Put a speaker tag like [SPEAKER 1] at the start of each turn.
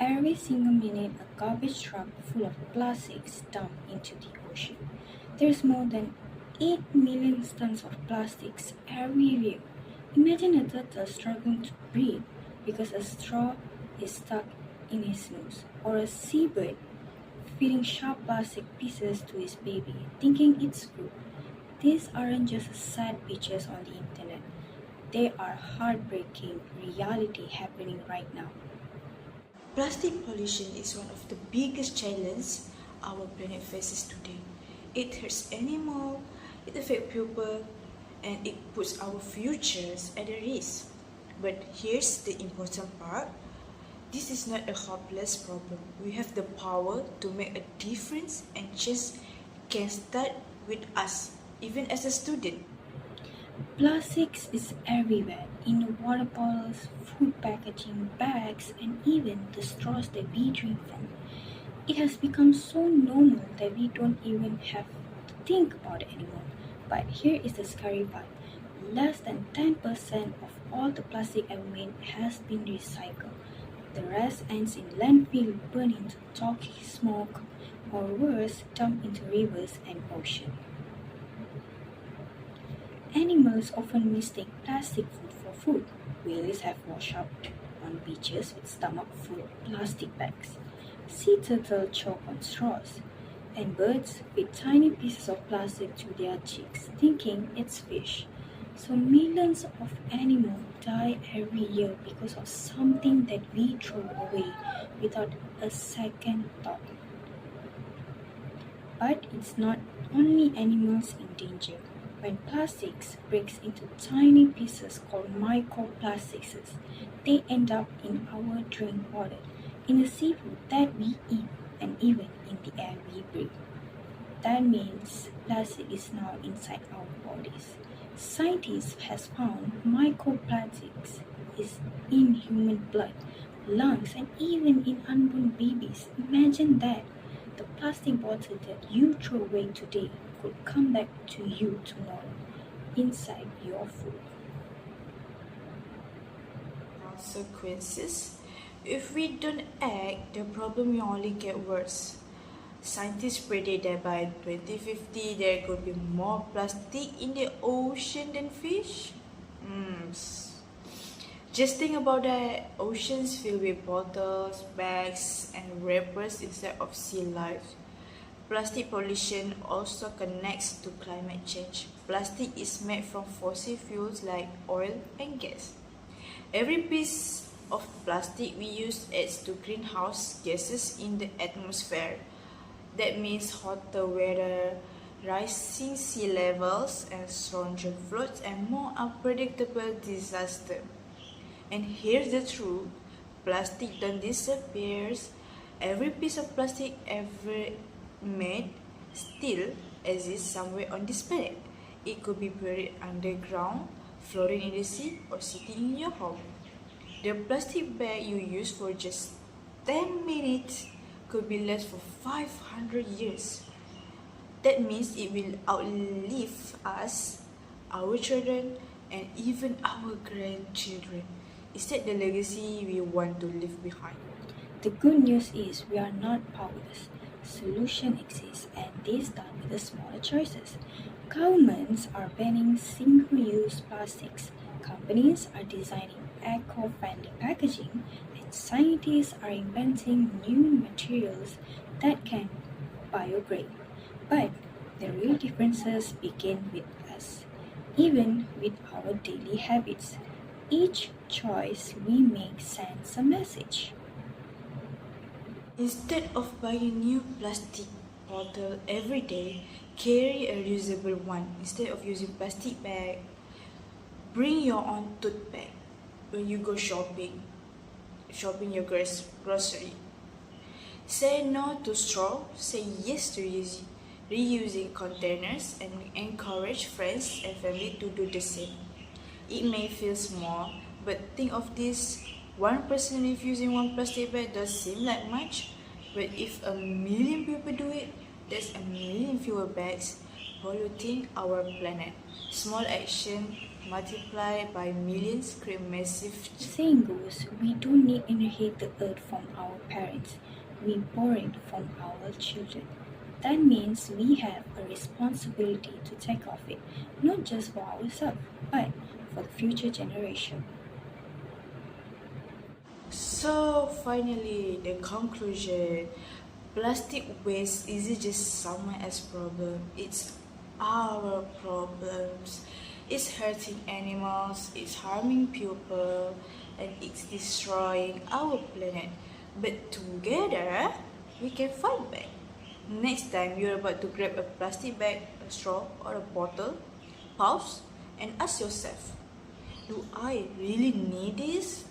[SPEAKER 1] Every single minute, a garbage truck full of plastics dumped into the ocean. There's more than 8 million tons of plastics every year. Imagine a turtle struggling to breathe because a straw is stuck in his nose, or a seabird feeding sharp plastic pieces to his baby, thinking it's food. These aren't just sad pictures on the internet, they are heartbreaking reality happening right now.
[SPEAKER 2] Plastic pollution is one of the biggest challenges our planet faces today. It hurts animals, it affects people, and it puts our futures at a risk. But here's the important part. This is not a hopeless problem. We have the power to make a difference, and change can start with us, even as a student.
[SPEAKER 1] Plastics is everywhere in water bottles, food packaging, bags, and even the straws that we drink from. It has become so normal that we don't even have to think about it anymore. But here is the scary part: less than 10% of all the plastic ever made has been recycled. The rest ends in landfill, burned into toxic smoke, or worse, dumped into rivers and oceans. Animals often mistake plastic food for food. Whales have washed up on beaches with stomach full of plastic bags. Sea turtles choke on straws. And birds feed tiny pieces of plastic to their chicks, thinking it's fish. So millions of animals die every year because of something that we throw away without a second thought. But it's not only animals in danger. When plastics breaks into tiny pieces called microplastics, they end up in our drink water, in the seafood that we eat, and even in the air we breathe. That means plastic is now inside our bodies. Scientists has found microplastics is in human blood, lungs, and even in unborn babies. Imagine that. The plastic bottle that you throw away today could come back to you tomorrow inside your food.
[SPEAKER 2] Consequences. If we don't act, the problem will only get worse. Scientists predict that by 2050 there could be more plastic in the ocean than fish. Just think about that. Oceans filled with bottles, bags, and wrappers instead of sea life. Plastic pollution also connects to climate change. Plastic is made from fossil fuels like oil and gas. Every piece of plastic we use adds to greenhouse gases in the atmosphere. That means hotter weather, rising sea levels, and stronger floods, and more unpredictable disasters. And here's the truth: plastic don't disappear. Every piece of plastic ever made still exists somewhere on this planet. It could be buried underground, floating in the sea, or sitting in your home. The plastic bag you use for just 10 minutes could be left for 500 years. That means it will outlive us, our children, and even our grandchildren. Is that the legacy we want to leave behind?
[SPEAKER 1] The good news is we are not powerless. Solution exists, and they start with the smaller choices. Governments are banning single-use plastics. Companies are designing eco-friendly packaging, and scientists are inventing new materials that can biodegrade. But the real differences begin with us, even with our daily habits. Each choice we make sends a message.
[SPEAKER 2] Instead of buying a new plastic bottle every day, carry a reusable one. Instead of using plastic bag, bring your own tote bag when you go shopping your grocery. Say no to straw, say yes to reusing containers, and encourage friends and family to do the same. It may feel small, but think of this: one person refusing one plastic bag does seem like much, but if a million people do it, that's a million fewer bags polluting our planet. Small action multiplied by millions create massive
[SPEAKER 1] The saying goes, we don't need inherit the earth from our parents, we borrow it from our children. That means we have a responsibility to take care of it, not just for ourselves, but for the future generation.
[SPEAKER 2] So finally, the conclusion: plastic waste isn't just someone else's problem, it's our problems. It's hurting animals, it's harming people, and it's destroying our planet. But together, we can fight back. Next time you're about to grab a plastic bag, a straw, or a bottle, pause and ask yourself, do I really need this?